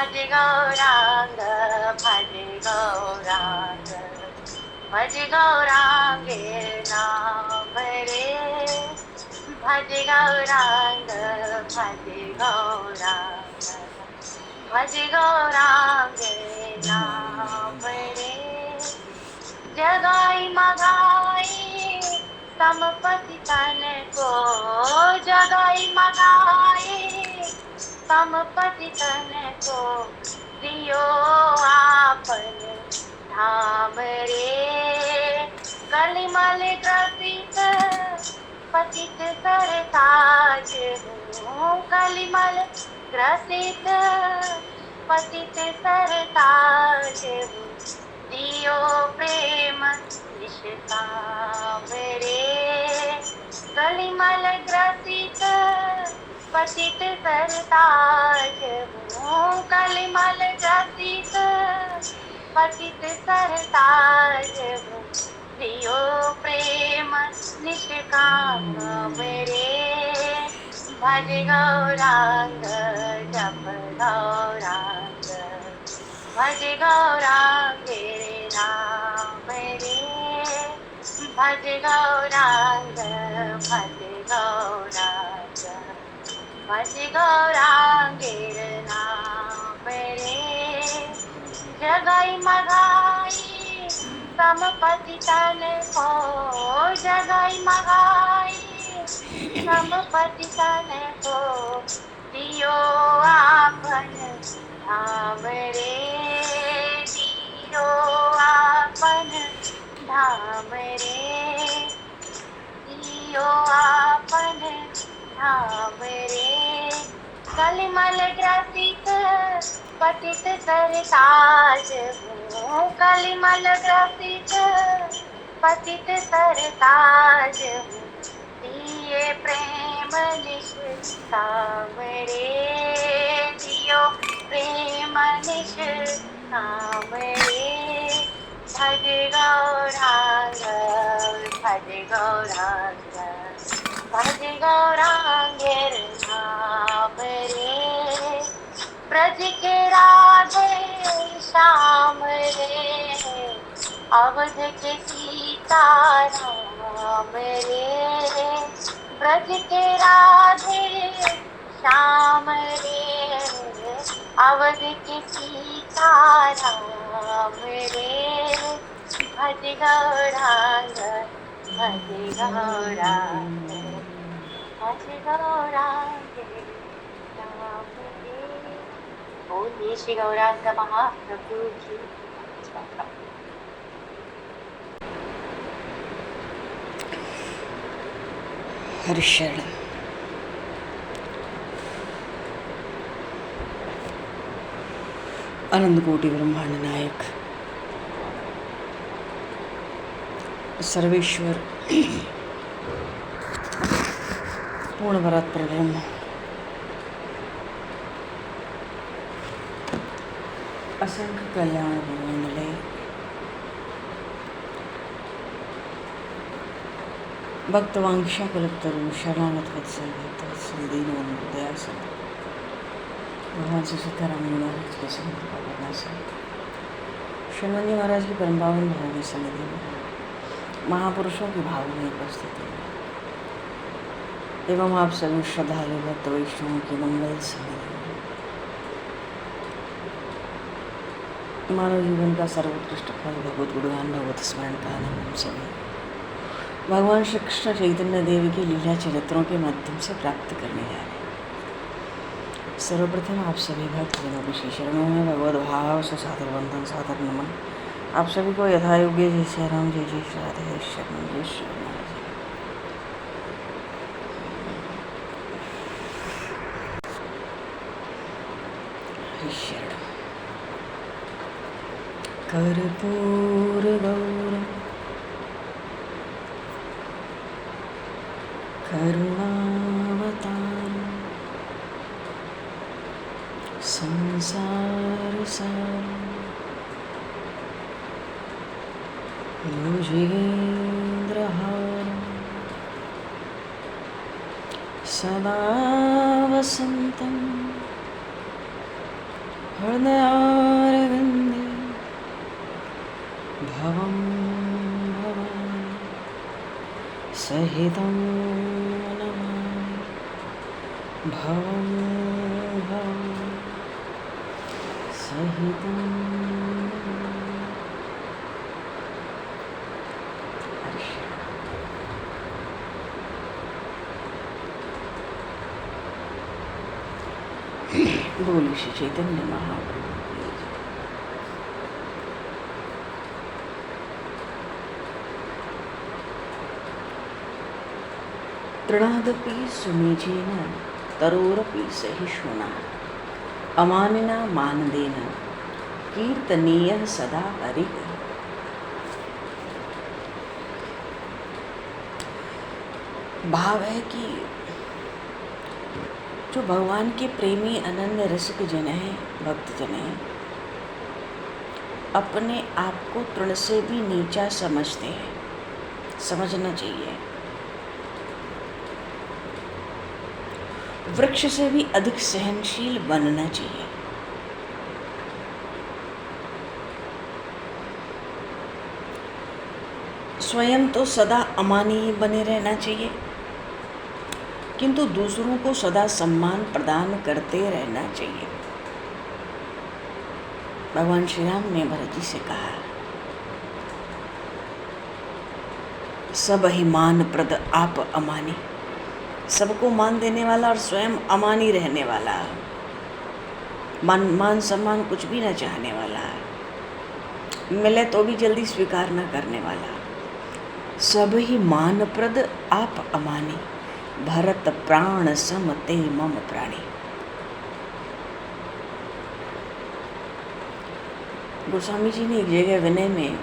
भज गौरांग भज गौरांग भज गौरांगे नाम रे भज गौरांग भज गौरांग भज गौरांगे नाम रे जगाई मगाई समपति तन को जगाई मगाई समपति तन को दियो आपन धाम रे कलिमल ग्रसित पतित सरताज हूँ कलिमल ग्रसित पतित सरताज हूँ दियो प्रेम निष्काम रे कलिमल ग्रसित पतित सरताज हूँ कलिमल ग्रसित पतित सरताज हूँ दियो प्रेम निष्काम रे भज गौरांग जप गौरांग भज गौरांगे नाम रे भज गौरांग भज गौरांग भज गौरांगे नाम रे जगाई मगाई समपति तन को जगाई मगाई समपति तन को दियो आपन धाम रे दियो आपन धाम रे दियो आपन धाम रे कलिमल ग्रसित पतित सरताज हूँ कलिमल ग्रसित पतित सरताज हूँ दिए प्रेम निष्काम रे दियो प्रेम निष्काम रे भज गौरांग भज गौरांग भज गौरांगे नाम रे ब्रज के राधे श्याम रे अवध के सीता राम रे ब्रज के राधे श्याम रे अवध की सीता राम रे भज गौरांग भज गौरांग भज गौरांग नाम रे बोलिए श्री गौरांग महाप्रभु जी। हरिशरण अनंत कोटि ब्रह्मांड नायक सर्वेश्वर पूर्ण परात्पर ब्रह्म असंख्य कल्याण गुणमय भक्तवांक्षा कल्पतरु शरणागत वत्सल भक्तवत्सल दीनबंधु दयासल भगवान श्री सीताराम जी महाराज के संत करना शरणवन जी महाराज की परम पावन भाव में सन्निधि में महापुरुषों की भाव में उपस्थिति एवं आप सभी श्रद्धालु भक्त वैष्णवों की मंगल सन्निधि में मानव जीवन का सर्वोत्कृष्ट फल भगवत गुणगान भगवत स्मरण का हम सभी भगवान श्री कृष्ण चैतन्य देव के लीला चरित्रों के माध्यम से प्राप्त करने जा रहे हैं। सर्वप्रथम आप सभी भक्तजनों की श्री चरणों में भगवत भाव से सादर वंदन सादर नमन। आप सभी को यथा योग्य जय श्री राम जय जय श्री राधे जय शरण जय श्री शरण कर्पूर गौरम करुणावतारम संसार सारम भुजगेन्द्रहारम सदा वसन्तं हृदयारविन्दे भवं भवानि सहितं नमामि भवं भवानि सहितं नमामि। बोलिए श्री चैतन्य महाप्रभु की जय। तृणादपि सुनिजेन तरोरपि सहिष्णुना अमानिना मानदेन कीर्तनीयः सदा हरिः। भाव है कि जो भगवान के प्रेमी अनन्य रसिक जन हैं, भक्त जन हैं, अपने आप को तृण से भी नीचा समझते हैं। समझना चाहिए। वृक्ष से भी अधिक सहनशील बनना चाहिए। स्वयं तो सदा अमानी ही बने रहना चाहिए, किंतु दूसरों को सदा सम्मान प्रदान करते रहना चाहिए। भगवान श्री राम ने भरत जी से कहा, सब ही मान प्रद आप अमानी, सबको मान देने वाला और स्वयं अमानी रहने वाला, मान सम्मान कुछ भी न चाहने वाला, मिले तो भी जल्दी स्वीकार न करने वाला। सब ही मान प्रद आप अमानी, भरत प्राण सम ते मम प्राणी। गोस्वामी जी ने एक जगह विनय में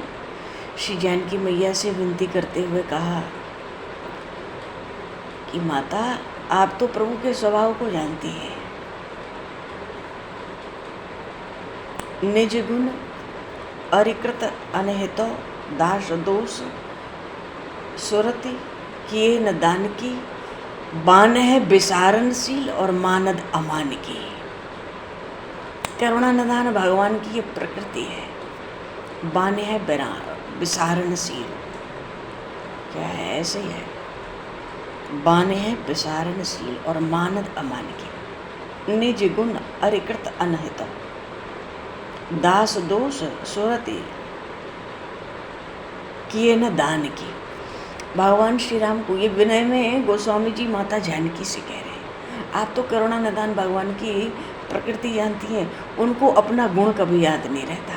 श्री जानकी मैया से विनती करते हुए कहा कि माता, आप तो प्रभु के स्वभाव को जानती हैं। निज गुण अरिकृत अनहितो दास दोष सुरति किए न दान की, बान है विसारणशील और मानद अमान की। करुणा निधान भगवान की ये प्रकृति है। बान है विसारणशील, क्या है? ऐसे ही है। बान है विसारणशील और मानद अमान की। निज गुण अरिकृत अनहित दास दोष सुरति किए न दान की। भगवान श्री राम को ये विनय में गोस्वामी जी माता जानकी से कह रहे हैं, आप तो करुणा निधान भगवान की प्रकृति जानती हैं, उनको अपना गुण कभी याद नहीं रहता।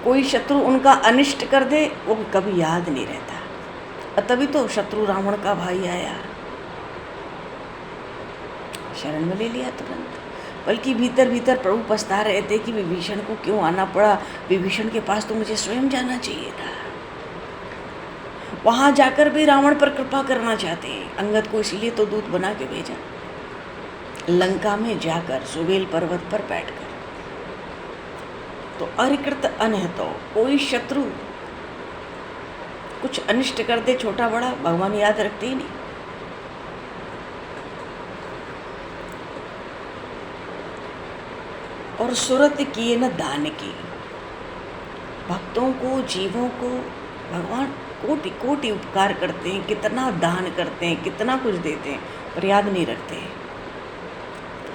कोई शत्रु उनका अनिष्ट कर दे वो कभी याद नहीं रहता। और तभी तो शत्रु रावण का भाई आया, शरण में ले लिया तुरंत। बल्कि भीतर भीतर प्रभु पछता रहे थे कि विभीषण को क्यों आना पड़ा। विभीषण के पास तो मुझे स्वयं जाना चाहिए था। वहां जाकर भी रावण पर कृपा करना चाहते हैं। अंगद को इसीलिए तो दूत बना के भेजा। लंका में जाकर सुबेल पर्वत पर बैठकर तो अरिकृत अनहितो, कोई शत्रु कुछ अनिष्ट कर दे, छोटा बड़ा, भगवान याद रखते ही नहीं। और सुरत किए न दान की, भक्तों को जीवों को भगवान कोटि कोटि उपकार करते हैं, कितना दान करते हैं, कितना कुछ देते हैं, पर याद नहीं रखते हैं।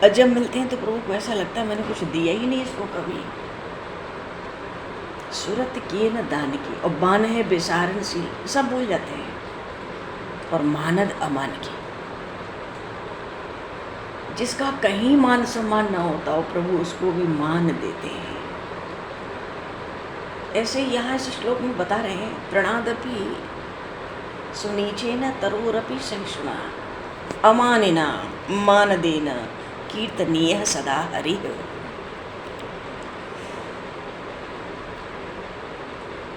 और जब मिलते हैं तो प्रभु को ऐसा लगता है मैंने कुछ दिया ही नहीं इसको कभी। सूरत किए न दान की, और बान है विसारणशील, सब भूल जाते हैं। और मानद अमान की, जिसका कहीं मान सम्मान ना होता हो प्रभु उसको भी मान देते हैं। ऐसे यहाँ इस श्लोक में बता रहे हैं, प्रणादपि सुनीचेन तरोरपि सहिष्णुना अमानिना मानदेन कीर्तनीयः सदा हरिः।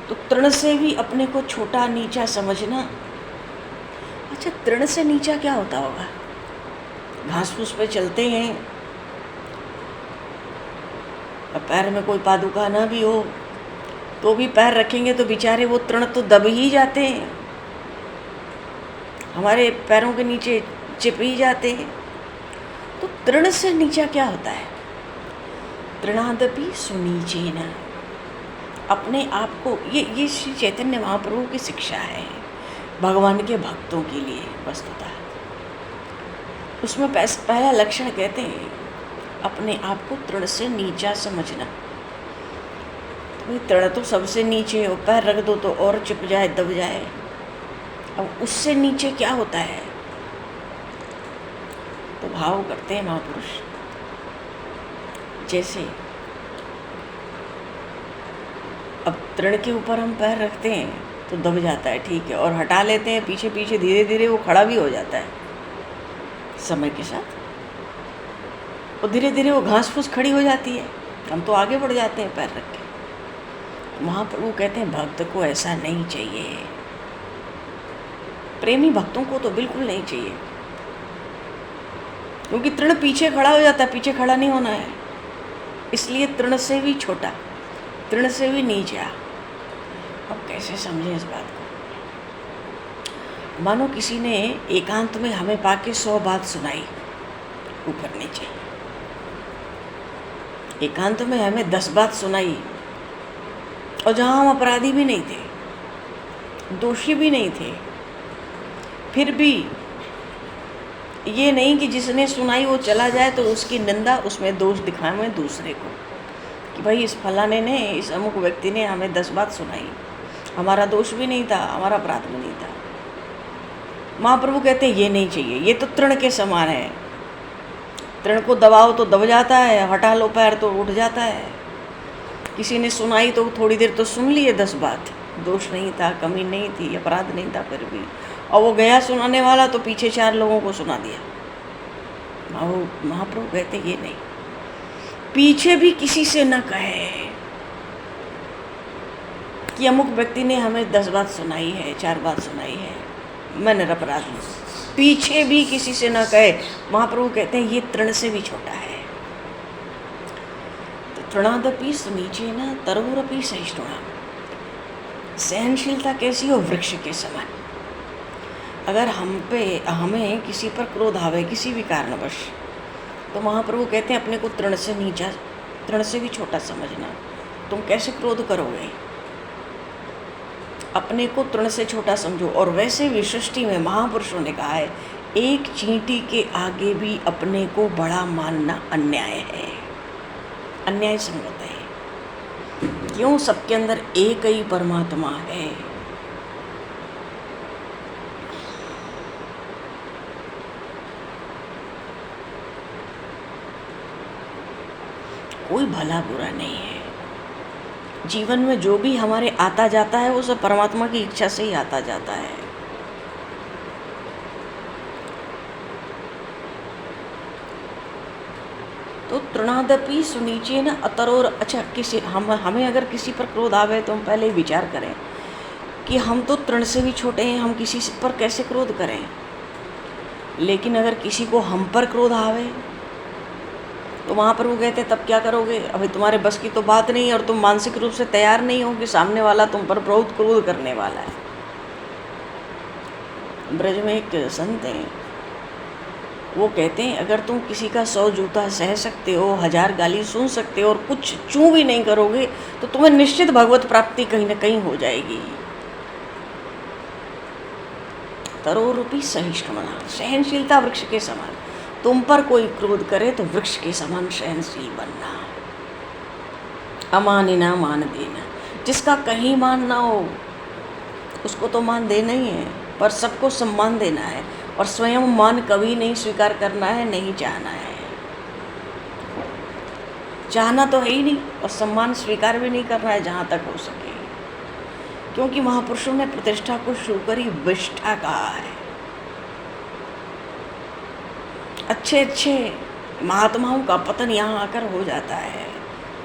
तो तृण से भी अपने को छोटा नीचा समझना। अच्छा, तृण से नीचा क्या होता होगा? घास फूस पे चलते हैं और पैर में कोई पादुका ना भी हो तो भी पैर रखेंगे तो बेचारे वो तृण तो दब ही जाते हैं, हमारे पैरों के नीचे चिप ही जाते हैं। तो तृण से नीचा क्या होता है? तृणादपि सुनीचेन, अपने आप को, ये श्री चैतन्य महाप्रभु की शिक्षा है भगवान के भक्तों के लिए वस्तुतः। उसमें पहला लक्षण कहते हैं अपने आप को तृण से नीचा समझना। तो तृण तो सबसे नीचे हो, पैर रख दो तो और चिप जाए, दब जाए। अब उससे नीचे क्या होता है? तो भाव करते हैं महापुरुष, जैसे अब तृण के ऊपर हम पैर रखते हैं तो दब जाता है, ठीक है, और हटा लेते हैं पीछे पीछे, धीरे धीरे वो खड़ा भी हो जाता है समय के साथ, और धीरे धीरे वो घास फूस खड़ी हो जाती है, हम तो आगे बढ़ जाते हैं पैर रख के। महाप्रभु कहते हैं भक्त को ऐसा नहीं चाहिए, प्रेमी भक्तों को तो बिल्कुल नहीं चाहिए, क्योंकि तृण पीछे खड़ा हो जाता है, पीछे खड़ा नहीं होना है। इसलिए तृण से भी छोटा, तृण से भी नीचा। अब कैसे समझें इस बात को? मानो किसी ने एकांत में हमें पाके 100 बात सुनाई ऊपर नीचे, एकांत में हमें 10 बात सुनाई, और जहाँ हम अपराधी भी नहीं थे, दोषी भी नहीं थे, फिर भी ये नहीं कि जिसने सुनाई वो चला जाए तो उसकी निंदा, उसमें दोष दिखाएं दूसरे को कि भाई इस फलाने ने, इस अमुक व्यक्ति ने हमें 10 बात सुनाई, हमारा दोष भी नहीं था, हमारा अपराध भी नहीं था। महाप्रभु कहते हैं ये नहीं चाहिए, ये तो तृण के समान है। तृण को दबाओ तो दब जाता है, हटा लो पैर तो उठ जाता है। किसी ने सुनाई तो थोड़ी देर तो सुन लिए 10 बात, दोष नहीं था, कमी नहीं थी, अपराध नहीं था, फिर भी, और वो गया सुनाने वाला तो पीछे 4 लोगों को सुना दिया। महाप्रभु कहते ये नहीं, पीछे भी किसी से न कहे कि अमुक व्यक्ति ने हमें 10 बात सुनाई है, 4 बात सुनाई है, मैं निरपराध हूँ, पीछे भी किसी से न कहे। महाप्रभु कहते हैं ये तृण से भी छोटा है। तो तृणादपि सुनीचेन तरोरपि सहिष्णुना, सहनशीलता कैसी हो? वृक्ष के समान। अगर हमें किसी पर क्रोध आवे किसी भी कारणवश, तो महाप्रभु कहते हैं अपने को तृण से नीचा, तृण से भी छोटा समझना। तुम कैसे क्रोध करोगे? अपने को तृण से छोटा समझो। और वैसे भी सृष्टि में महापुरुषों ने कहा है, एक चींटी के आगे भी अपने को बड़ा मानना अन्याय है, अन्याय संगत है। क्यों? सबके अंदर एक ही परमात्मा है। कोई भला बुरा नहीं है। जीवन में जो भी हमारे आता जाता है वो सब परमात्मा की इच्छा से ही आता जाता है। तो तृणादपि सुनीचेन अतरोर, अच्छा किसी हमें अगर किसी पर क्रोध आवे तो हम पहले विचार करें कि हम तो तृण से भी छोटे हैं, हम किसी पर कैसे क्रोध करें। लेकिन अगर किसी को हम पर क्रोध आवे तो महाप्रभु कहते तब क्या करोगे? अभी तुम्हारे बस की तो बात नहीं है, और तुम मानसिक रूप से तैयार नहीं हो कि सामने वाला तुम पर बहुत क्रोध करने वाला है। ब्रज में एक संत हैं, वो कहते हैं अगर तुम किसी का 100 जूता सह सकते हो, 1000 गाली सुन सकते हो, और कुछ चूं भी नहीं करोगे, तो तुम्हें निश्चित भगवत प्राप्ति कहीं न कहीं हो जाएगी। तरोरूपी सहिष्णुना, सहनशीलता वृक्ष के समान। तुम पर कोई क्रोध करे तो वृक्ष के समान सहनशील बनना। अमानिना मान देना, जिसका कहीं मान ना हो उसको तो मान देना ही है, पर सबको सम्मान देना है, और स्वयं मान कभी नहीं स्वीकार करना है, नहीं चाहना है। चाहना तो है ही नहीं, और सम्मान स्वीकार भी नहीं करना है जहाँ तक हो सके, क्योंकि महापुरुषों ने प्रतिष्ठा को शुरू करी विष्ठा कहा है। अच्छे अच्छे महात्माओं का पतन यहाँ आकर हो जाता है।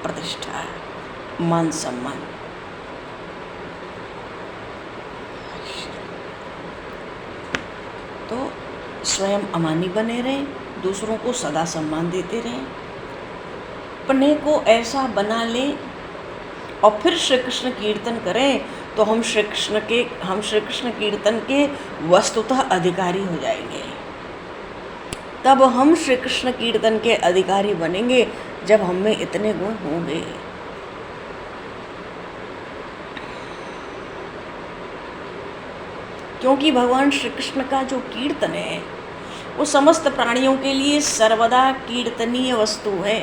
प्रतिष्ठा, मान सम्मान। तो स्वयं अमानी बने रहें, दूसरों को सदा सम्मान देते रहें, अपने को ऐसा बना लें, और फिर श्री कृष्ण कीर्तन करें तो हम श्री कृष्ण कीर्तन के वस्तुतः अधिकारी हो जाएंगे। तब हम श्री कृष्ण कीर्तन के अधिकारी बनेंगे, जब हम में इतने गुण होंगे, क्योंकि भगवान श्री कृष्ण का जो कीर्तन है वो समस्त प्राणियों के लिए सर्वदा कीर्तनीय वस्तु है।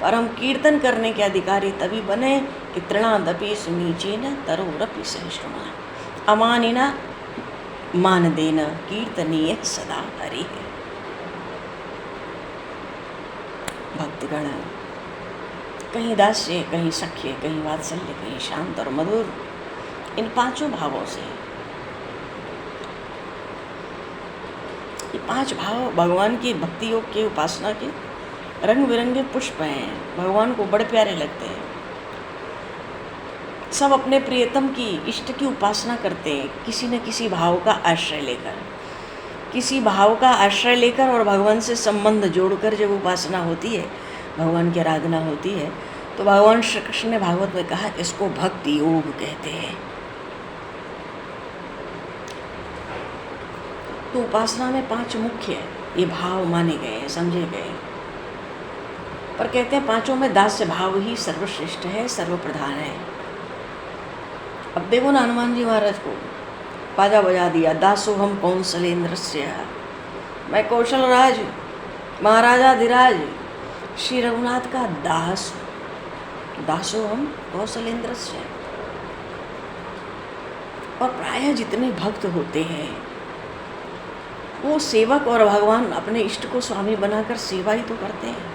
पर हम कीर्तन करने के अधिकारी तभी बने कि तृणादपि सुनीचेन तरोरपि सहिष्णुना अमानिना मान देना कीर्तनीय सदा हरि है। भक्तगण कहीं दास्य, कहीं सख्य, कहीं वात्सल्य, कहीं शांत और मधुर, इन पांचों भावों से, ये पांच भाव भगवान की भक्ति योग के उपासना के रंग बिरंगे पुष्प हैं, भगवान को बड़े प्यारे लगते हैं। सब अपने प्रियतम की, इष्ट की उपासना करते हैं किसी न किसी भाव का आश्रय लेकर, किसी भाव का आश्रय लेकर और भगवान से संबंध जोड़कर जब उपासना होती है, भगवान की आराधना होती है, तो भगवान श्री कृष्ण ने भागवत में कहा इसको भक्ति योग कहते हैं। तो उपासना में पांच मुख्य ये भाव माने गए हैं, समझे गए, पर कहते हैं पांचों में दास्य भाव ही सर्वश्रेष्ठ है, सर्वप्रधान है। अब देखो ना, हनुमान जी महाराज को बाजा बजा दिया, दासो हम कौशलेंद्रस्य, मैं कौशल राज महाराजाधिराज श्री रघुनाथ का दास, दासो हम कौशलेंद्रस्य। और प्रायः जितने भक्त होते हैं वो सेवक और भगवान अपने इष्ट को स्वामी बनाकर सेवा ही तो करते हैं।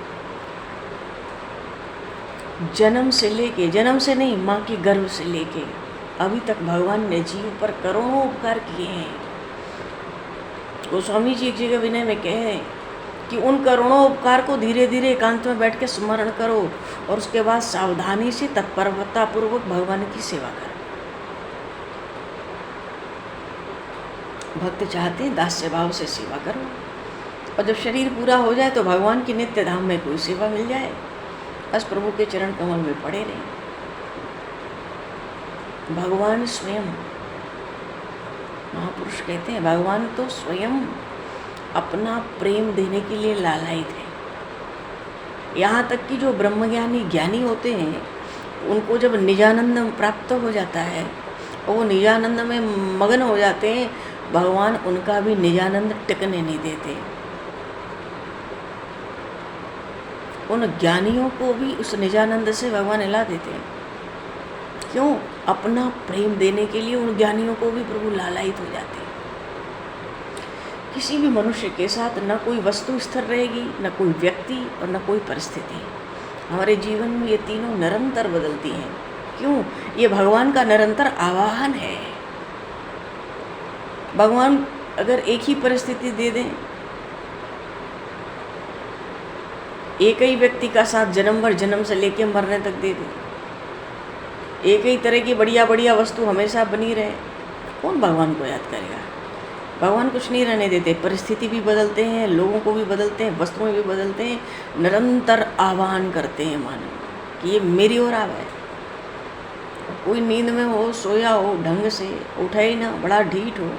जन्म से लेके, जन्म से नहीं, माँ के गर्भ से लेके अभी तक भगवान ने जीव पर करोड़ों उपकार किए हैं। गोस्वामी जी एक जगह विनय में कहे कि उन करोड़ों उपकार को धीरे धीरे एकांत में बैठ के स्मरण करो और उसके बाद सावधानी से तत्परतापूर्वक भगवान की सेवा करो। भक्त चाहते हैं दास्य भाव से सेवा करो, और जब शरीर पूरा हो जाए तो भगवान की नित्य धाम में कोई सेवा मिल जाए, बस प्रभु के चरण कमल में पड़े रहें। भगवान स्वयं, महापुरुष कहते हैं भगवान तो स्वयं अपना प्रेम देने के लिए लालायित है। यहाँ तक कि जो ब्रह्मज्ञानी ज्ञानी होते हैं उनको जब निजानंद प्राप्त हो जाता है और वो निजानंद में मगन हो जाते हैं, भगवान उनका भी निजानंद टिकने नहीं देते। उन ज्ञानियों को भी उस निजानंद से भगवान हिला देते हैं। क्यों? अपना प्रेम देने के लिए उन ज्ञानियों को भी प्रभु लालायित हो जाते हैं। किसी भी मनुष्य के साथ न कोई वस्तु स्थिर रहेगी, न कोई व्यक्ति और न कोई परिस्थिति। हमारे जीवन में ये तीनों निरंतर बदलती हैं। क्यों? ये भगवान का निरंतर आवाहन है। भगवान अगर एक ही परिस्थिति दे दें, एक ही व्यक्ति का साथ जन्म भर, जन्म से लेके मरने तक दे दें, एक ही तरह की बढ़िया बढ़िया वस्तु हमेशा बनी रहे, कौन भगवान को याद करेगा? भगवान कुछ नहीं रहने देते, परिस्थिति भी बदलते हैं, लोगों को भी बदलते हैं, वस्तुएं भी बदलते हैं, निरंतर आह्वान करते हैं मानव कि ये मेरी ओर आवे। कोई नींद में हो, सोया हो, ढंग से उठे ही ना, बड़ा ढीठ हो,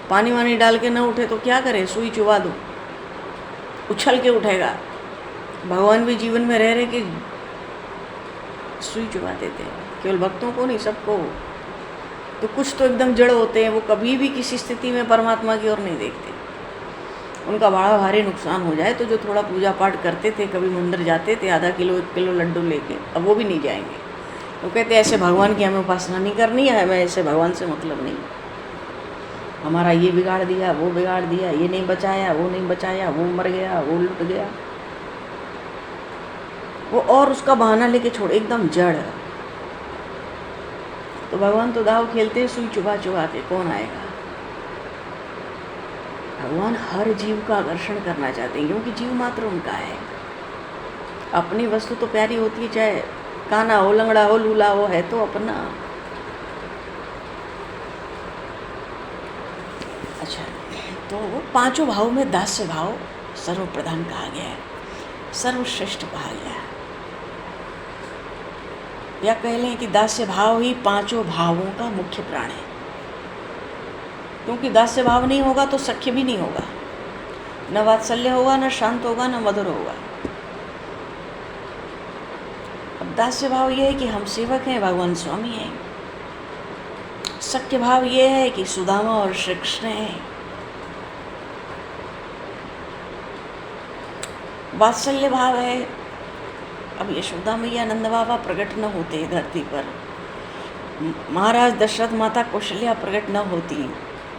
पानी वानी डाल के ना उठे तो क्या करे? सुई चुबा दो, उछल के उठेगा। भगवान भी जीवन में रह रहे कि सुई चुबा देते हैं, केवल भक्तों को नहीं, सबको। तो कुछ तो एकदम जड़ होते हैं, वो कभी भी किसी स्थिति में परमात्मा की ओर नहीं देखते। उनका बड़ा भारी नुकसान हो जाए तो जो थोड़ा पूजा पाठ करते थे, कभी मंदिर जाते थे आधा किलो 1 किलो लड्डू लेके, अब वो भी नहीं जाएंगे। वो कहते ऐसे भगवान की हमें उपासना नहीं करनी है, हमें ऐसे भगवान से मतलब नहीं। हमारा ये बिगाड़ दिया, वो बिगाड़ दिया, ये नहीं बचाया, वो नहीं बचाया, वो मर गया, वो लुट गया, वो और उसका बहाना लेके छोड़, एकदम जड़। तो भगवान तो दाव खेलते हैं सुई चुबा चुबा के, कौन आएगा? भगवान हर जीव का आकर्षण करना चाहते हैं, क्योंकि जीव मात्र उनका है। अपनी वस्तु तो प्यारी होती है, चाहे काना हो, लंगड़ा हो, लूला हो, है तो अपना। अच्छा, तो पांचों भाव में दास्य भाव सर्वप्रधान कहा गया है, सर्वश्रेष्ठ कहा गया है। या कह लें कि दास्य भाव ही पांचों भावों का मुख्य प्राण है, क्योंकि दास्य भाव नहीं होगा तो सख्य भी नहीं होगा, न वात्सल्य होगा, न शांत होगा, न मधुर होगा। दास्य भाव ये है कि हम सेवक हैं, भगवान स्वामी हैं। सख्य भाव ये है कि सुदामा और श्री कृष्ण हैं। वात्सल्य भाव है, अब यशोदा मैया नंद बाबा प्रकट न होते धरती पर, महाराज दशरथ, माता कौशल्या प्रकट न होती,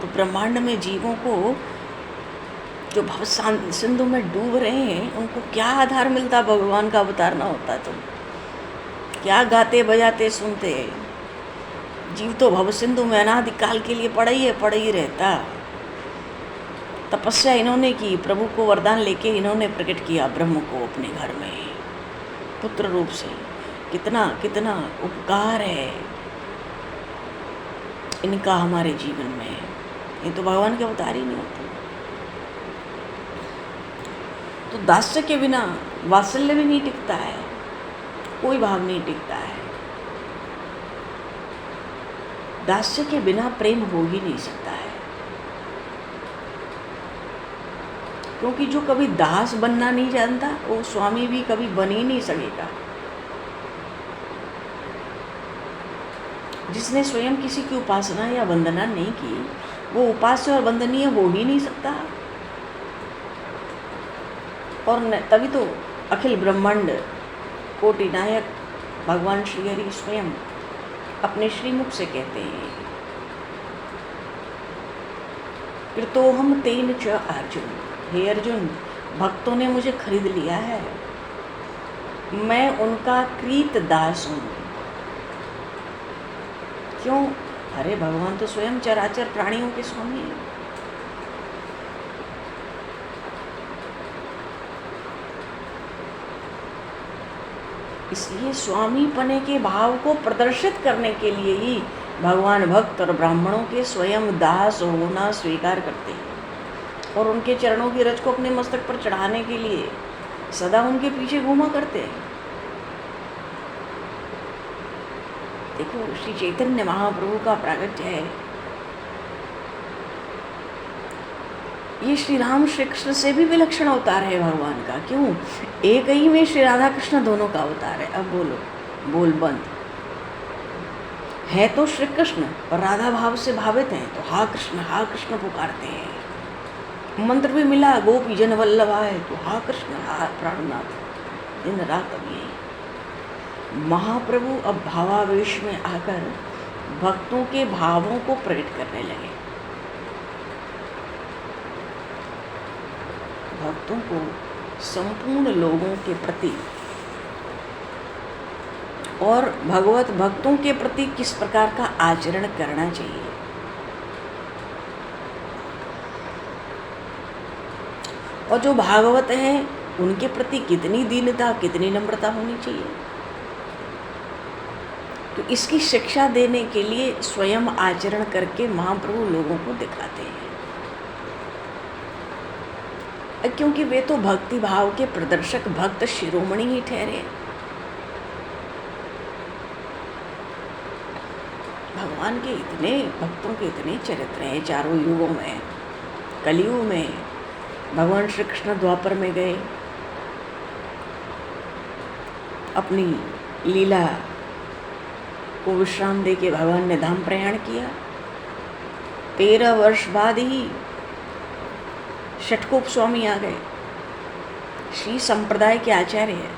तो ब्रह्मांड में जीवों को जो भव सिंधु में डूब रहे हैं उनको क्या आधार मिलता भगवान का अवतार न होता तो? क्या गाते बजाते सुनते? जीव तो भव सिंधु में अनादिकाल के लिए पड़ा ही रहता। तपस्या इन्होंने की, प्रभु को वरदान लेके इन्होंने प्रकट किया ब्रह्म को अपने घर में पुत्र रूप से। कितना कितना उपकार है इनका हमारे जीवन में। ये तो भगवान के अवतार ही नहीं होते। तो दास्य के बिना वात्सल्य भी नहीं टिकता है, कोई भाव नहीं टिकता है। दास्य के बिना प्रेम हो ही नहीं सकता है, क्योंकि जो कभी दास बनना नहीं जानता वो स्वामी भी कभी बन ही नहीं सकेगा। जिसने स्वयं किसी की उपासना या वंदना नहीं की वो उपास्य और वंदनीय हो ही नहीं सकता। और तभी तो अखिल ब्रह्मांड कोटि नायक भगवान श्री हरि स्वयं अपने श्रीमुख से कहते हैं, कृतोहम तेन च अर्जुन, हे अर्जुन, भक्तों ने मुझे खरीद लिया है, मैं उनका कृत दास हूँ। क्यों? अरे भगवान तो स्वयं चराचर प्राणियों के स्वामी हैं। इसलिए स्वामी पने के भाव को प्रदर्शित करने के लिए ही भगवान भक्त और ब्राह्मणों के स्वयं दास होना स्वीकार करते हैं और उनके चरणों की रज को अपने मस्तक पर चढ़ाने के लिए सदा उनके पीछे घूमा करते हैं। देखो, श्री चैतन्य महाप्रभु का प्रागट्य है, ये श्री राम श्री कृष्ण से भी विलक्षण अवतार है भगवान का। क्यों? एक ही में श्री राधा कृष्ण दोनों का अवतार है। अब बोलो, बोल बंद है तो श्री कृष्ण और राधा भाव से भावित हैं तो हा कृष्ण पुकारते हैं। मंत्र भी मिला गोपी जन वल्लभाय, तो हा कृष्ण हा प्राणनाथ, दिन रात अब यही। महाप्रभु अब भावावेश में आकर भक्तों के भावों को प्रकट करने लगे। भक्तों को संपूर्ण लोगों के प्रति और भगवत भक्तों के प्रति किस प्रकार का आचरण करना चाहिए, और जो भागवत हैं उनके प्रति कितनी दीनता, कितनी नम्रता होनी चाहिए, तो इसकी शिक्षा देने के लिए स्वयं आचरण करके महाप्रभु लोगों को दिखाते हैं। क्योंकि वे तो भक्ति भाव के प्रदर्शक भक्त शिरोमणि ही ठहरे। भगवान के इतने भक्तों के इतने चरित्र हैं चारों युगों में। कलयुग में भगवान श्री कृष्ण द्वापर में गए, अपनी लीला को विश्राम दे के भगवान ने धाम प्रयाण किया। 13 वर्ष बाद ही षटकोप स्वामी आ गए, श्री संप्रदाय के आचार्य हैं।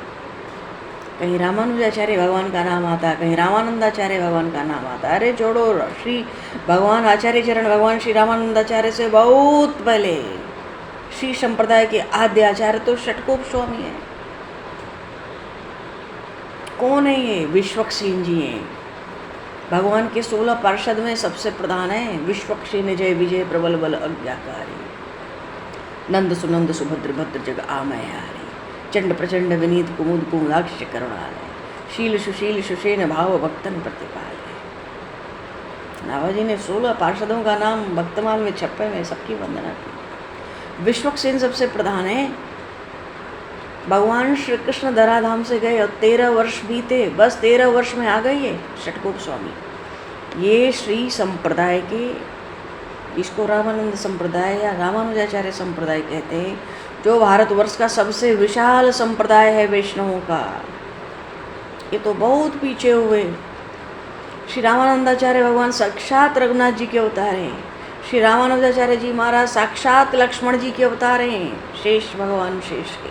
कहीं रामानुजाचार्य भगवान का नाम आता, कहीं रामानंदाचार्य भगवान का नाम आता। अरे जोड़ो, श्री भगवान आचार्य चरण भगवान श्री रामानंदाचार्य से बहुत पहले श्री संप्रदाय के आद्य आचार्य तो षटकोप स्वामी हैं। कौन है ये? विश्वक्सेन जी हैं। भगवान के 16 पार्षद में सबसे प्रधान है विश्वक्सेन, जय विजय प्रबल बल अज्ञाकारी, नंद सुनंद सुभद्र भद्र जग आमयारी, चंड प्रचंड विनीत कुमुद कुमुदाक्ष करुणालय, शील सुशील सुषेण भाव भक्तन प्रतिपालय। नाभाजी ने 16 पार्षदों का नाम भक्तमाल में छप्पे में सबकी वंदना की। विश्वक्सेन सबसे प्रधान है। भगवान श्री कृष्ण धराधाम से गए और 13 वर्ष बीते, बस 13 वर्ष में आ गए ये षटकोप स्वामी। ये श्री संप्रदाय के, इसको रामानंद संप्रदाय या रामानुजाचार्य संप्रदाय कहते हैं, जो भारतवर्ष का सबसे विशाल संप्रदाय है वैष्णवों का। ये तो बहुत पीछे हुए। श्री रामानंदाचार्य भगवान साक्षात रघुनाथ जी के अवतार हैं। श्री रामानंदाचार्य जी महाराज साक्षात लक्ष्मण जी के अवतार हैं, शेष भगवान शेष के।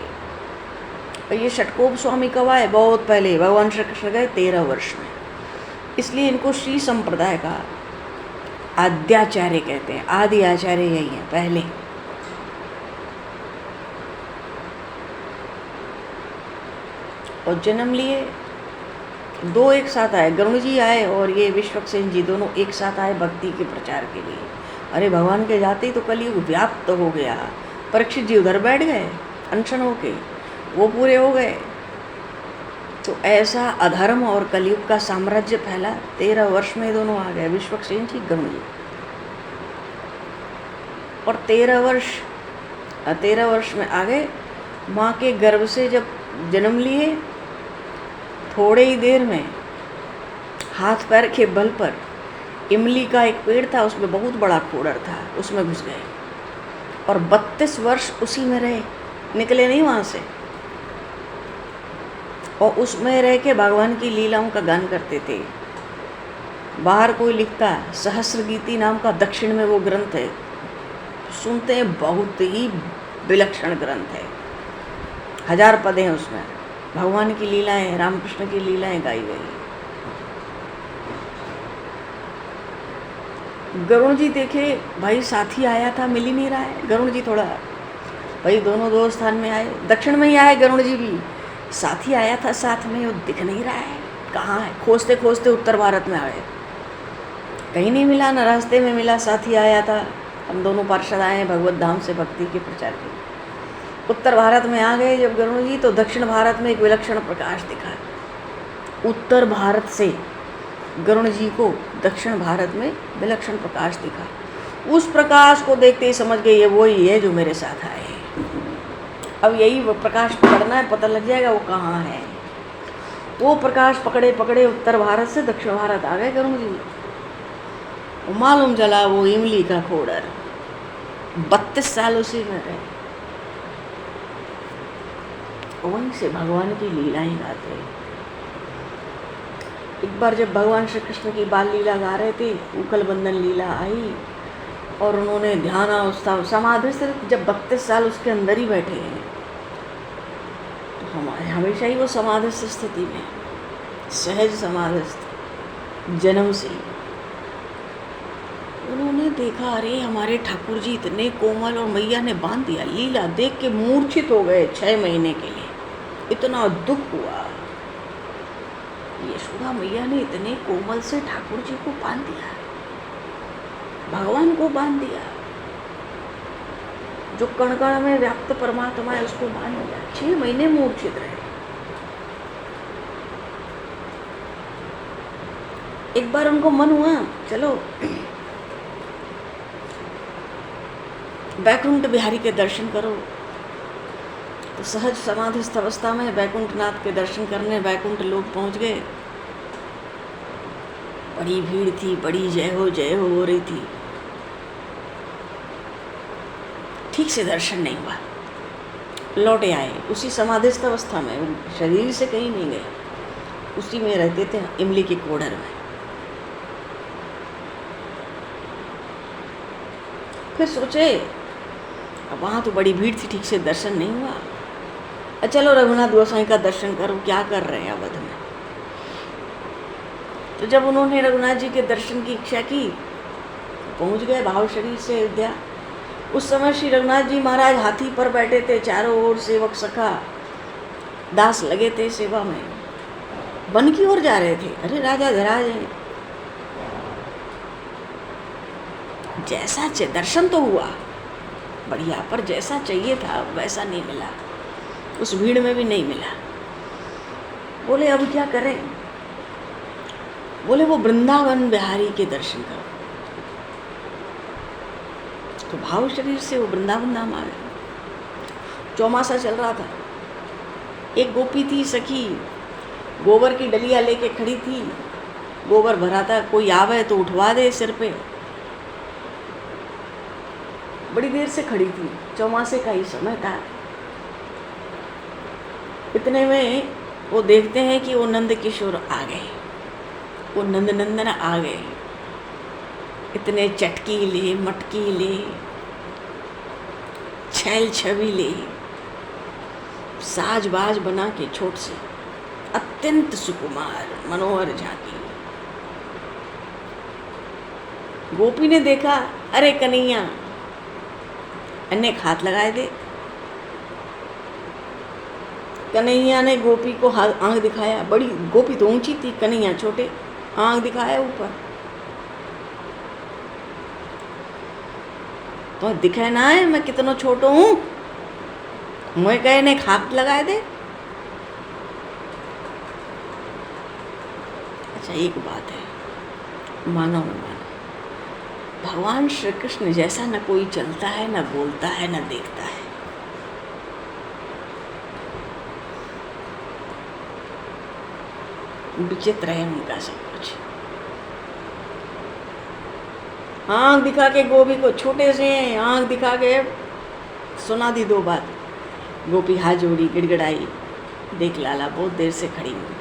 और ये षटकोप स्वामी कब आए? बहुत पहले भगवान श्री कृष्ण गए 13 वर्ष में। इसलिए इनको श्री संप्रदाय का आद्याचार्य कहते हैं। आदि आचार्य यही है, पहले। और जन्म लिए, दो एक साथ आए, गरुण जी आए और ये विश्वक्सेन जी, दोनों एक साथ आए भक्ति के प्रचार के लिए। अरे भगवान के जाते ही तो कलयुग व्याप्त हो गया। परीक्षित जी उधर बैठ गए अनशन होके, वो पूरे हो गए। तो ऐसा अधर्म और कलयुग का साम्राज्य फैला। 13 वर्ष में दोनों आ गए, विश्वक्सेन जी, गरुण जी। और 13 वर्ष में आ गए। माँ के गर्भ से जब जन्म लिए, थोड़े ही देर में हाथ पैर के बल पर इमली का एक पेड़ था, उसमें बहुत बड़ा खोडर था, उसमें घुस गए और 32 वर्ष उसी में रहे, निकले नहीं वहाँ से। और उसमें रह के भगवान की लीलाओं का गान करते थे। बाहर कोई लिखता है, सहस्र गीति नाम का दक्षिण में वो ग्रंथ है, सुनते हैं, बहुत ही विलक्षण ग्रंथ है। 1000 पद हैं उसमें, भगवान की लीलाएं, रामकृष्ण की लीलाएं गाई गई। गरुण जी देखे, भाई साथी आया था, मिल ही नहीं रहा है। गरुण जी थोड़ा, भाई दोनों दो स्थान में आए, दक्षिण में ही आए गरुण जी भी, साथी आया था साथ में, वो दिख नहीं रहा है, कहाँ है? खोजते खोजते उत्तर भारत में आ गए, कहीं नहीं मिला, न रास्ते में मिला। साथी आया था, हम दोनों पार्षद आए भगवत धाम से भक्ति के प्रचार के लिए। उत्तर भारत में आ गए जब गरुण जी, तो दक्षिण भारत में एक विलक्षण प्रकाश दिखा। उत्तर भारत से गरुण जी को दक्षिण भारत में विलक्षण प्रकाश दिखा। उस प्रकाश को देखते ही समझ गए ये वही है जो मेरे साथ आए। अब यही वो प्रकाश पकड़ना है, पता लग जाएगा वो कहाँ है। वो प्रकाश पकड़े पकड़े उत्तर भारत से दक्षिण भारत आ गए गरुण जी। मालूम चला वो इमली का खोडर 32 साल उसी में रहे। वहीं से भगवान की लीलाएं गाते। एक बार जब भगवान श्री कृष्ण की बाल लीला गा रहे थे, उकल बंधन लीला आई और उन्होंने ध्यान अवस्था समाधि से, जब 32 साल उसके अंदर ही बैठे हैं, तो हमारे हमेशा ही वो समाधिस्थ स्थिति में, सहज समाधिस्थ जन्म से। उन्होंने देखा, अरे हमारे ठाकुर जी इतने कोमल, और मैया ने बांध दिया। लीला देख के मूर्छित हो गए 6 महीने के लिए, इतना दुख हुआ। यशोदा मैया ने इतने कोमल से ठाकुर जी को बांध दिया, भगवान को बांध दिया, जो कण कण में व्याप्त परमात्मा है उसको बांध दिया। 6 महीने मूर्छित रहे। एक बार उनको मन हुआ, चलो बैकुंठ बिहारी के दर्शन करो। तो सहज समाधिस्थ अवस्था में बैकुंठनाथ के दर्शन करने बैकुंठ लोग पहुंच गए। बड़ी भीड़ थी, बड़ी जय हो रही थी। ठीक से दर्शन नहीं हुआ, लौटे आए उसी समाधिस्थ अवस्था में, शरीर से कहीं नहीं गए, उसी में रहते थे इमली के कोडर में। फिर सोचे, अब वहाँ तो बड़ी भीड़ थी, ठीक से दर्शन नहीं हुआ, चलो रघुनाथ गोसाई का दर्शन करो, क्या कर रहे हैं अवध में। तो जब उन्होंने रघुनाथ जी के दर्शन की इच्छा की, पहुँच गए भाव शरीर से अयोध्या। उस समय श्री रघुनाथ जी महाराज हाथी पर बैठे थे, चारों ओर सेवक सखा दास लगे थे सेवा में, वन की ओर जा रहे थे। अरे राजा धराज हैं, जैसा दर्शन तो हुआ बढ़िया, पर जैसा चाहिए था वैसा नहीं मिला, उस भीड़ में भी नहीं मिला। बोले अब क्या करें? बोले वो वृंदावन बिहारी के दर्शन करो। तो भाव शरीर से वो वृंदावन धाम आ गए। चौमासा चल रहा था, एक गोपी थी सखी, गोबर की डलिया लेके खड़ी थी, गोबर भरा था, कोई आवे तो उठवा दे सिर पे। बड़ी देर से खड़ी थी, चौमासे का ही समय था। इतने में वो देखते हैं कि वो नंद किशोर आ गए, वो नंद नंदन आ गए, इतने चटकीले मटकीले छैल छबीले साज बाज बना के छोट से अत्यंत सुकुमार मनोहर झांकी। गोपी ने देखा, अरे कन्हैया, अनेक हाथ लगाए दे। कन्हैया ने गोपी को आंख दिखाया, बड़ी गोपी तो ऊंची थी, कन्हैया छोटे, आंख दिखाया ऊपर। तो दिखे ना है मैं कितना छोटो हूं, मैं कहे ने हाथ लगाए दे। अच्छा एक बात है, मानो न मानो, भगवान श्री कृष्ण जैसा न कोई चलता है, न बोलता है, न देखता है। विचित्र है उनका सब कुछ। आंख दिखा के गोपी को, छोटे से आंख दिखा के सुना दी दो बात। गोपी हाथ जोड़ी, गिड़गिड़ाई, देख लाला बहुत देर से खड़ी हूँ,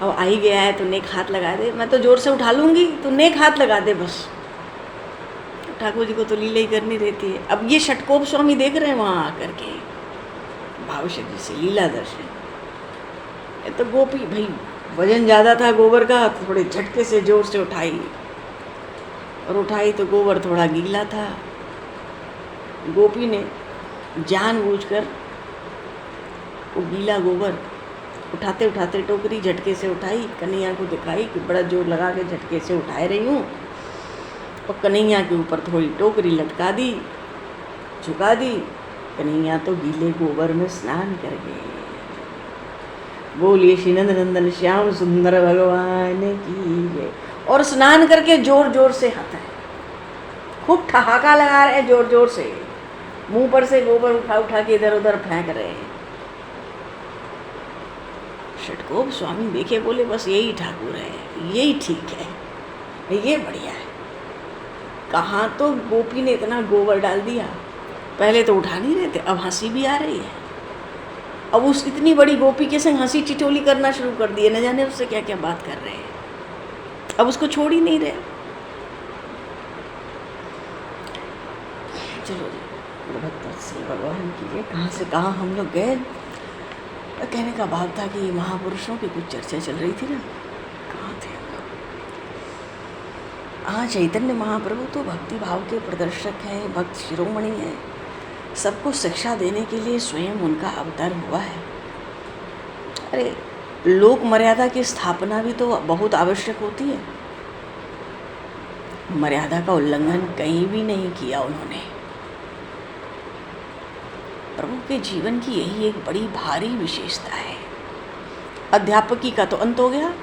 अब आ ही गया है तो नेक हाथ लगा दे। मैं तो जोर से उठा लूंगी, तो नेक हाथ लगा दे बस। ठाकुर जी को तो लीला ही करनी रहती है। अब ये षटकोप स्वामी देख रहे हैं वहाँ आकर के भावशक्ति से लीला दर्शन। ये तो गोपी भाई वजन ज़्यादा था गोबर का, तो थोड़े झटके से जोर से उठाई, और उठाई तो गोबर थोड़ा गीला था। गोपी ने जानबूझकर वो गीला गोबर उठाते उठाते टोकरी झटके से उठाई, कन्हैया को दिखाई कि बड़ा जोर लगा के झटके से उठाए रही हूँ, और कन्हैया के ऊपर थोड़ी टोकरी लटका दी, झुका दी। कन्हैया तो गीले गोबर में स्नान कर गए। बोलिए श्री नंद नंदन श्याम सुंदर भगवान की जय। और स्नान करके जोर जोर से हंस रहे, खूब ठहाका लगा रहे हैं, जोर जोर से मुंह पर से गोबर उठा उठा के इधर उधर फेंक रहे हैं। षटकोप स्वामी देखे, बोले बस यही ठाकुर है, यही ठीक है, ये बढ़िया है। कहाँ तो गोपी ने इतना गोबर डाल दिया, पहले तो उठा नहीं रहे थे, अब हंसी भी आ रही है। अब उस इतनी बड़ी गोपी के संग हंसी टिटोली करना शुरू कर दिए, न जाने उससे क्या क्या बात कर रहे हैं, अब उसको छोड़ ही नहीं रहे। चलो जी, भगवान की ये कहाँ से कहाँ हम लोग गए। कहने का भाव था कि महापुरुषों की कुछ चर्चा चल रही थी ना, कहाँ थे हम लोग। हाँ, चैतन्य महाप्रभु तो भक्ति भाव के प्रदर्शक हैं, भक्त शिरोमणि हैं, सबको शिक्षा देने के लिए स्वयं उनका अवतार हुआ है। अरे लोक मर्यादा की स्थापना भी तो बहुत आवश्यक होती है। मर्यादा का उल्लंघन कहीं भी नहीं किया उन्होंने। प्रभु के जीवन की यही एक बड़ी भारी विशेषता है। अध्यापकी का तो अंत हो गया,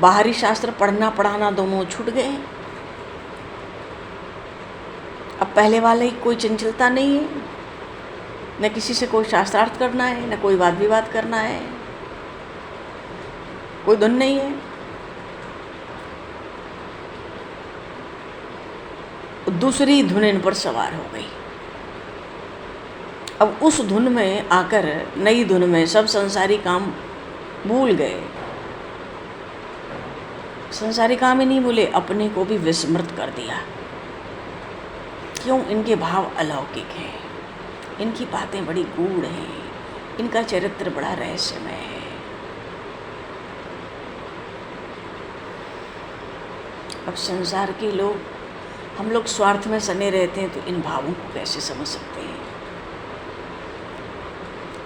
बाहरी शास्त्र पढ़ना पढ़ाना दोनों छूट गए। अब पहले वाले की कोई चंचलता नहीं है, न किसी से कोई शास्त्रार्थ करना है, न कोई वाद विवाद करना है, कोई धुन नहीं है। दूसरी धुन इन पर सवार हो गई। अब उस धुन में आकर नई धुन में सब संसारी काम भूल गए। संसारी काम ही नहीं भूले, अपने को भी विस्मृत कर दिया। क्यों? इनके भाव अलौकिक हैं, इनकी बातें बड़ी गूढ़ हैं, इनका चरित्र बड़ा रहस्यमय है। अब संसार के लोग, हम लोग स्वार्थ में सने रहते हैं, तो इन भावों को कैसे समझ सकते हैं।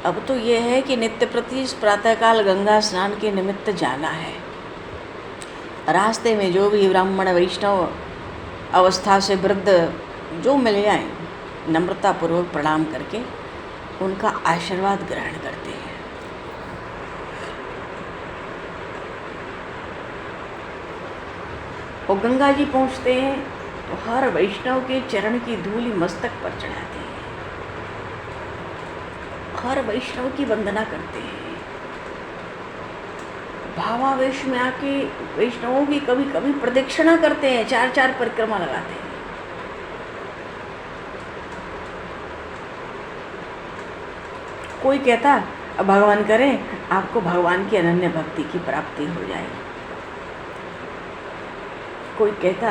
अब तो यह है कि नित्य प्रति प्रातःकाल गंगा स्नान के निमित्त जाना है। रास्ते में जो भी ब्राह्मण वैष्णव अवस्था से वृद्ध जो मिल जाएं, नम्रतापूर्वक प्रणाम करके उनका आशीर्वाद ग्रहण करते हैं। और गंगा जी पहुँचते हैं तो हर वैष्णव के चरण की धूलि मस्तक पर चढ़ाते हैं, हर वैष्णव की वंदना करते हैं। भावावेश में आके वैष्णवों की कभी कभी प्रदक्षिणा करते हैं, 4-4 परिक्रमा लगाते हैं। कोई कहता अब भगवान करें आपको भगवान की अनन्य भक्ति की प्राप्ति हो जाए। कोई कहता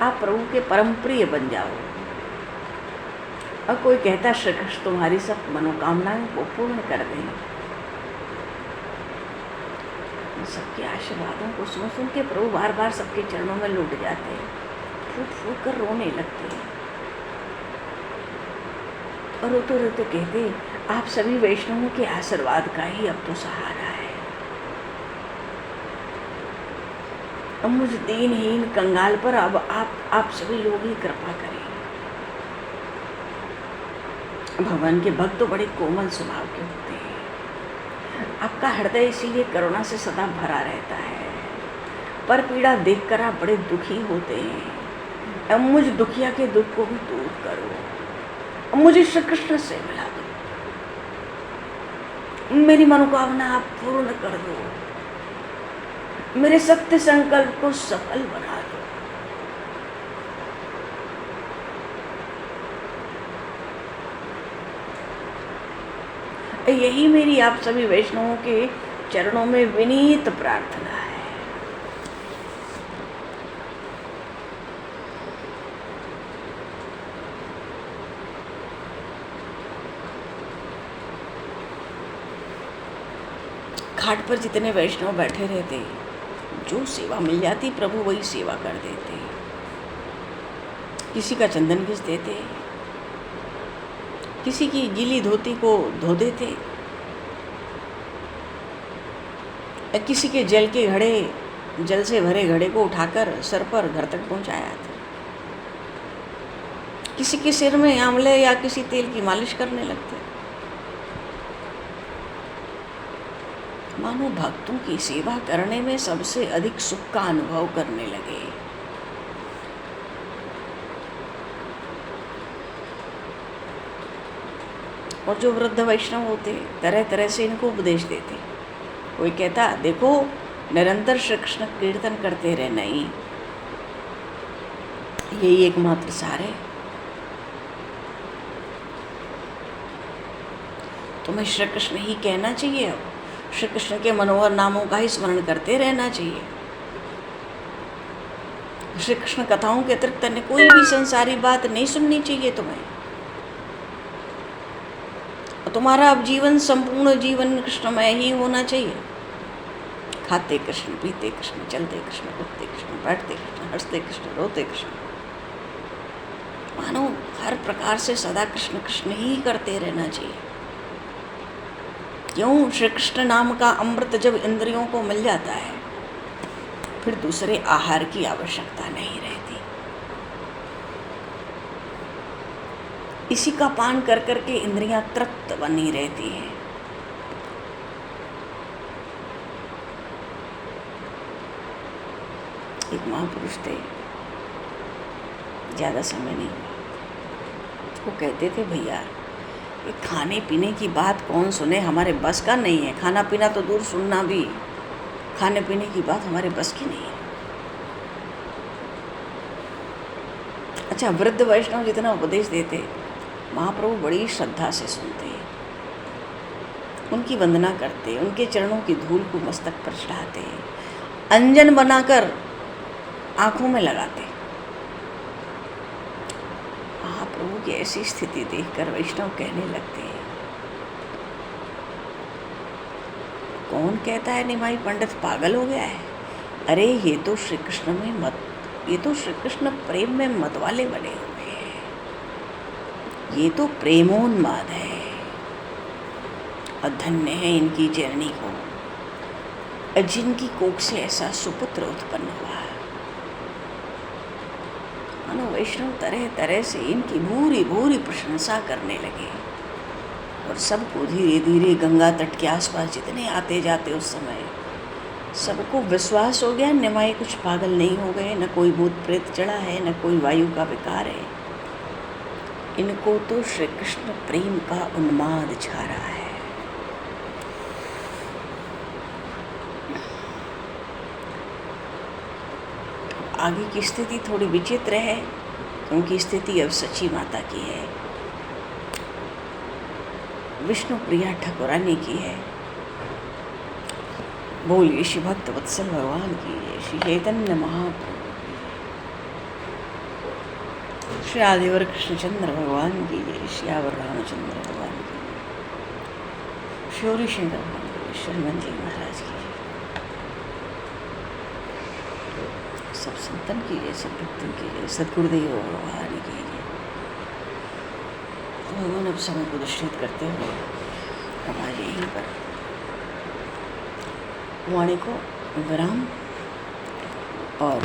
आप प्रभु के परम प्रिय बन जाओ, और कोई कहता श्री कृष्ण तुम्हारी सब मनोकामनाओं को पूर्ण कर दें। सबके आशीर्वादों को सुन सुन के प्रभु बार बार सबके चरणों में लौट जाते हैं, फूट फूट कर रोने लगते हैं और रोते रोते कहते आप सभी वैष्णवों के आशीर्वाद का ही अब तो सहारा है। अब मुझ दीनहीन कंगाल पर अब आप सभी लोग ही कृपा करें। भगवान के भक्त तो बड़े कोमल स्वभाव के होते हैं। आपका हृदय इसीलिए करुणा से सदा भरा रहता है, पर पीड़ा देखकर आप बड़े दुखी होते हैं। अब मुझ दुखिया के दुख को भी दूर करो, अब मुझे श्री कृष्ण से मिला दो, मेरी मनोकामना आप पूर्ण कर दो, मेरे सत्य संकल्प को सफल बना दो। यही मेरी आप सभी वैष्णवों के चरणों में विनीत प्रार्थना है। घाट पर जितने वैष्णव बैठे रहते, जो सेवा मिल जाती प्रभु वही सेवा कर देते। किसी का चंदन घिस देते, किसी की गीली धोती को धो देते, किसी के जल के घड़े, जल से भरे घड़े को उठाकर सर पर घर तक पहुंचाया था, किसी के सिर में आंवले या किसी तेल की मालिश करने लगते। मानो भक्तों की सेवा करने में सबसे अधिक सुख का अनुभव करने लगे। और जो वृद्ध वैष्णव होते तरह तरह से इनको उपदेश देते। कोई कहता देखो निरंतर श्री कृष्ण कीर्तन करते रहना ही यही एकमात्र सार है, तुम्हें श्री कृष्ण ही कहना चाहिए, अब श्री कृष्ण के मनोहर नामों का ही स्मरण करते रहना चाहिए। श्री कृष्ण कथाओं के अतिरिक्त अन्य कोई भी संसारी बात नहीं सुननी चाहिए तुम्हें। तुम्हारा अब जीवन संपूर्ण जीवन कृष्णमय ही होना चाहिए। खाते कृष्ण, पीते कृष्ण, चलते कृष्ण, उठते कृष्ण, बैठते कृष्ण, हंसते कृष्ण, रोते कृष्ण। मानो हर प्रकार से सदा कृष्ण कृष्ण ही करते रहना चाहिए। क्यों? श्री कृष्ण नाम का अमृत जब इंद्रियों को मिल जाता है फिर दूसरे आहार की आवश्यकता नहीं रहती। इसी का पान कर करके इंद्रियां तृप्त बनी रहती हैं। एक महापुरुष थे, ज़्यादा समय नहीं, वो कहते थे भैया ये खाने पीने की बात कौन सुने, हमारे बस का नहीं है। खाना पीना तो दूर, सुनना भी, खाने पीने की बात हमारे बस की नहीं है। अच्छा, वृद्ध वैष्णव जितना उपदेश देते महाप्रभु बड़ी श्रद्धा से सुनते, उनकी वंदना करते, उनके चरणों की धूल को मस्तक पर चढ़ाते, अंजन बनाकर आंखों में लगाते। महाप्रभु की ऐसी स्थिति देखकर वैष्णव कहने लगते हैं, कौन कहता है निमाई पंडित पागल हो गया है? अरे ये तो श्री कृष्ण में मत, ये तो श्री कृष्ण प्रेम में मत वाले बने हुए हैं, ये तो प्रेमोन्माद है। और धन्य है इनकी जननी को जिनकी कोख से ऐसा सुपुत्र उत्पन्न हुआ। मानो वैष्णव तरह तरह से इनकी भूरी भूरी प्रशंसा करने लगे और सबको धीरे धीरे गंगा तट के आसपास जितने आते जाते उस समय सबको विश्वास हो गया निमाई कुछ पागल नहीं हो गए, न कोई भूत प्रेत चढ़ा है, न कोई वायु का विकार है। इनको तो श्री कृष्ण प्रेम का उन्माद छा रहा है। आगे की स्थिति थोड़ी विचित्र है क्योंकि स्थिति अब सच्ची माता की है। विष्णु प्रिया ठाकुरानी की है। बोलिए श्री भक्त वत्सल भगवान की जय, श्री चैतन्य महाप्रभु की जय, श्री आदिवर कृष्णचंद्र भगवान की जय, श्री आवर रामचंद्र भगवान की जय, श्री गौरी शंकर भगवान की जय, श्री हनुमान जी महाराज की जय, सब संतन की जय, सब भक्तों की जय, सद्गुरुदेव भगवान की जय। भगवान अब समय को निश्चित करते हुए हमारे यहीं पर वाणी को विराम और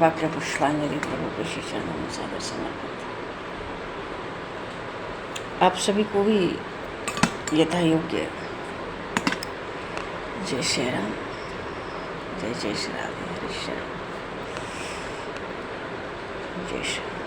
वाक्य पुष्पांजलि प्रभु के श्री चरणों में सादर समर्पित। आप सभी को भी यथा योग्य जय श्री राम, जय जय श्री राधे, हरि श्री राम, जय श्री राम।